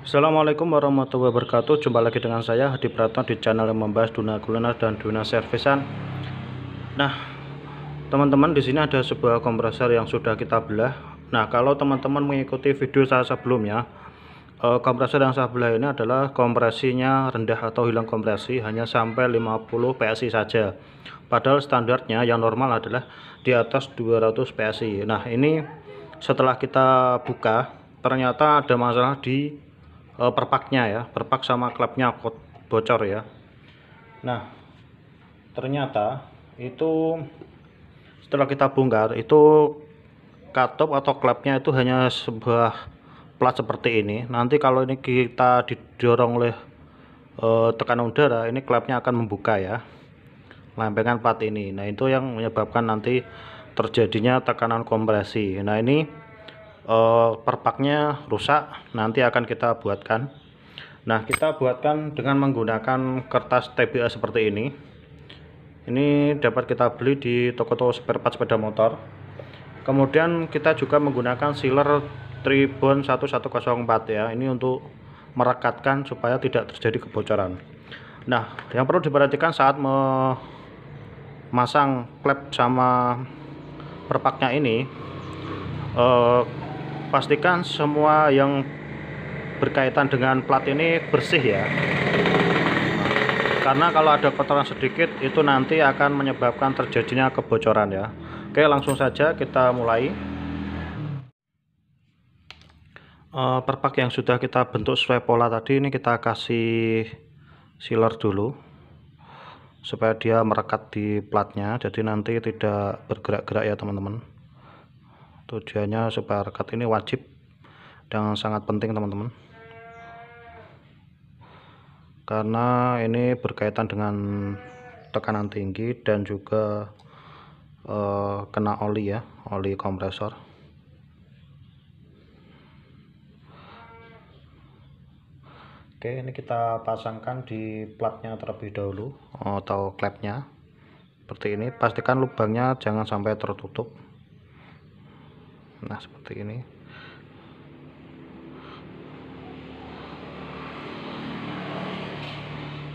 Assalamualaikum warahmatullahi wabarakatuh. Jumpa lagi dengan saya Hadi Pratno di channel yang membahas dunia kuliner dan dunia servisan. Nah, teman-teman, di sini ada sebuah kompresor yang sudah kita belah. Nah, kalau teman-teman mengikuti video saya sebelumnya, kompresor yang saya belah ini adalah kompresinya rendah atau hilang kompresi, hanya sampai 50 PSI saja. Padahal standarnya yang normal adalah di atas 200 PSI. Nah, ini setelah kita buka, ternyata ada masalah di perpaknya ya, perpak sama klepnya bocor ya. Nah, ternyata itu setelah kita bongkar, itu katup atau klepnya itu hanya sebuah plat seperti ini. Nanti kalau ini kita didorong oleh tekanan udara, ini klepnya akan membuka ya, lempengan plat ini. Nah, itu yang menyebabkan nanti terjadinya tekanan kompresi. Nah, ini perpaknya rusak, nanti akan kita buatkan. Nah, kita buatkan dengan menggunakan kertas TBA seperti ini. Ini dapat kita beli di toko-toko spare part sepeda motor. Kemudian kita juga menggunakan sealer Tribon 1104 ya, ini untuk merekatkan supaya tidak terjadi kebocoran. Nah, yang perlu diperhatikan saat memasang klep sama perpaknya ini, pastikan semua yang berkaitan dengan plat ini bersih ya, karena kalau ada kotoran sedikit itu nanti akan menyebabkan terjadinya kebocoran ya. Oke, langsung saja kita mulai. Perpak yang sudah kita bentuk sesuai pola tadi ini kita kasih sealer dulu supaya dia merekat di platnya, jadi nanti tidak bergerak-gerak ya teman-teman. Tujuannya supaya rekat ini wajib dan sangat penting teman-teman, karena ini berkaitan dengan tekanan tinggi dan juga kena oli ya, oli kompresor. Oke, ini kita pasangkan di platnya terlebih dahulu atau klepnya seperti ini. Pastikan lubangnya jangan sampai tertutup. Nah, seperti ini.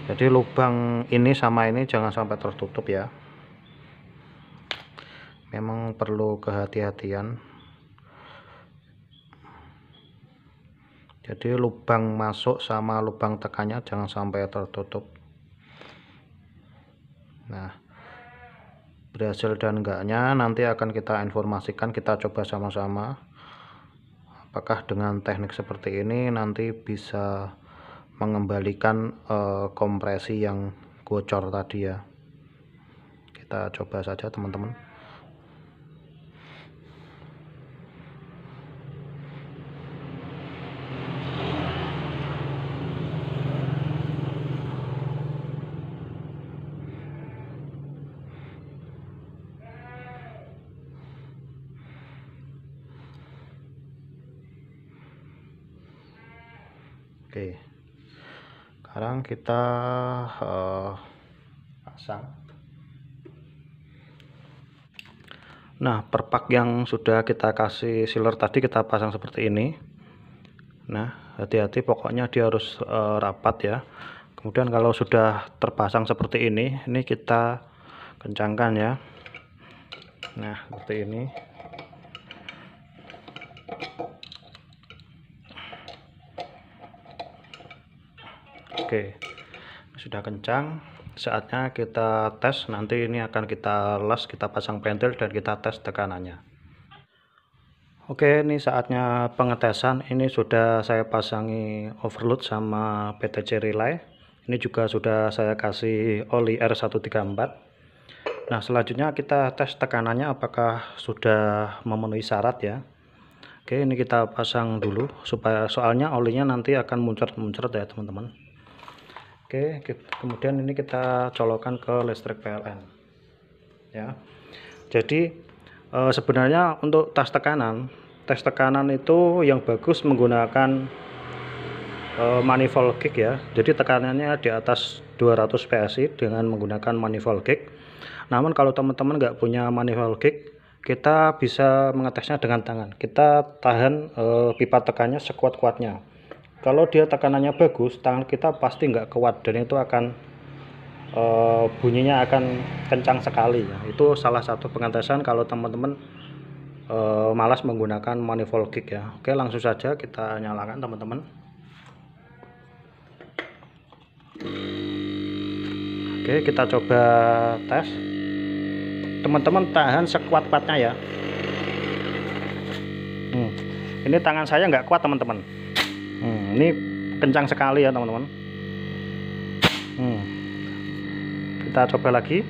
Jadi lubang ini sama ini jangan sampai tertutup ya. Memang perlu kehati-hatian. Jadi lubang masuk sama lubang tekannya jangan sampai tertutup. Nah, berhasil dan enggaknya nanti akan kita informasikan, kita coba sama-sama apakah dengan teknik seperti ini nanti bisa mengembalikan kompresi yang bocor tadi ya. Kita coba saja teman-teman. Oke, sekarang kita pasang. Nah, perpak yang sudah kita kasih sealer tadi kita pasang seperti ini. Nah, hati-hati pokoknya dia harus rapat ya. Kemudian kalau sudah terpasang seperti ini kita kencangkan ya. Nah, seperti ini. Oke, sudah kencang, saatnya kita tes. Nanti ini akan kita las, kita pasang pentil dan kita tes tekanannya. Oke, ini saatnya pengetesan. Ini sudah saya pasangi overload sama PTC relay. Ini juga sudah saya kasih oli R134. Nah, selanjutnya kita tes tekanannya apakah sudah memenuhi syarat ya. Oke, ini kita pasang dulu supaya soalnya olinya nanti akan muncrat-muncrat ya teman-teman. Oke, kemudian ini kita colokkan ke listrik PLN ya. Jadi sebenarnya untuk tes tekanan itu yang bagus menggunakan manifold gauge ya. Jadi tekanannya di atas 200 PSI dengan menggunakan manifold gauge. Namun kalau teman-teman nggak punya manifold gauge, kita bisa mengetesnya dengan tangan. Kita tahan pipa tekannya sekuat-kuatnya. kalau dia tekanannya bagus, tangan kita pasti nggak kuat dan itu akan bunyinya akan kencang sekali ya. Itu salah satu pengetesan kalau teman-teman malas menggunakan manifold kick ya. Oke, langsung saja kita nyalakan teman-teman. Oke, kita coba tes. Teman-teman tahan sekuat-kuatnya ya. Ini tangan saya nggak kuat teman-teman. Ini kencang sekali ya teman-teman. Kita coba lagi.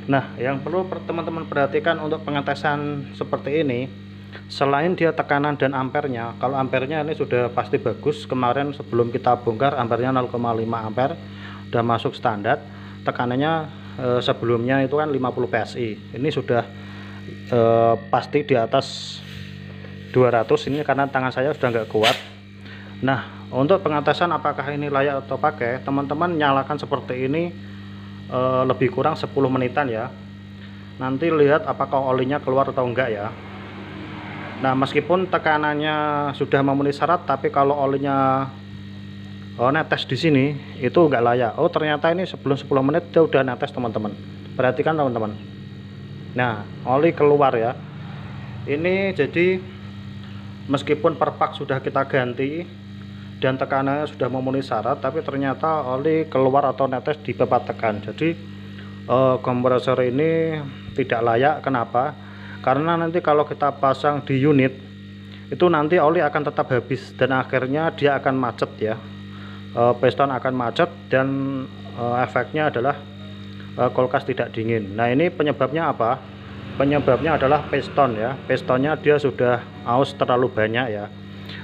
Nah, yang perlu teman-teman perhatikan untuk pengetesan seperti ini, selain dia tekanan dan ampernya, kalau ampernya ini sudah pasti bagus. Kemarin sebelum kita bongkar ampernya 0,5 ampere udah masuk standar. Tekanannya sebelumnya itu kan 50 PSI. Ini sudah pasti di atas 200 ini karena tangan saya sudah nggak kuat. Nah, untuk pengetesan apakah ini layak atau pakai, teman-teman nyalakan seperti ini lebih kurang 10 menitan ya. Nanti lihat apakah olinya keluar atau enggak ya. Nah, meskipun tekanannya sudah memenuhi syarat, tapi kalau olinya netes di sini itu enggak layak. Oh, ternyata ini sebelum 10 menit dia udah netes teman-teman. Perhatikan teman-teman. Nah, oli keluar ya. Ini jadi meskipun perpak sudah kita ganti dan tekanannya sudah memenuhi syarat, tapi ternyata oli keluar atau netes di beberapa tekan. Jadi kompresor ini tidak layak. Kenapa? Karena nanti kalau kita pasang di unit itu nanti oli akan tetap habis dan akhirnya dia akan macet ya. Piston akan macet dan efeknya adalah kulkas tidak dingin. Nah, ini penyebabnya apa? Penyebabnya adalah piston ya. Pistonnya dia sudah aus terlalu banyak ya.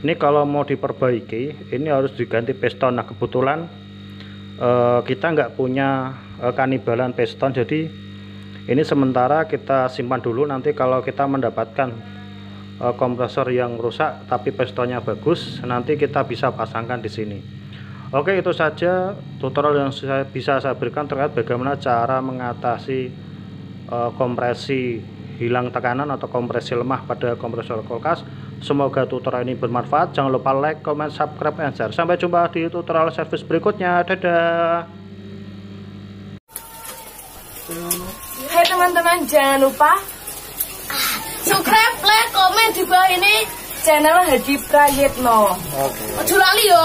Ini kalau mau diperbaiki ini harus diganti piston. Nah, kebetulan kita nggak punya kanibalan piston, jadi ini sementara kita simpan dulu. Nanti kalau kita mendapatkan kompresor yang rusak tapi pistonnya bagus, nanti kita bisa pasangkan di sini. Oke, itu saja tutorial yang bisa saya berikan terkait bagaimana cara mengatasi kompresi hilang tekanan atau kompresi lemah pada kompresor kulkas. Semoga tutorial ini bermanfaat. Jangan lupa like, comment, subscribe, and share. Sampai jumpa di tutorial service berikutnya. Dadah. Hai teman-teman, jangan lupa subscribe, like, komen di bawah ini channel Hadi Prayitno. Ojo lali yo.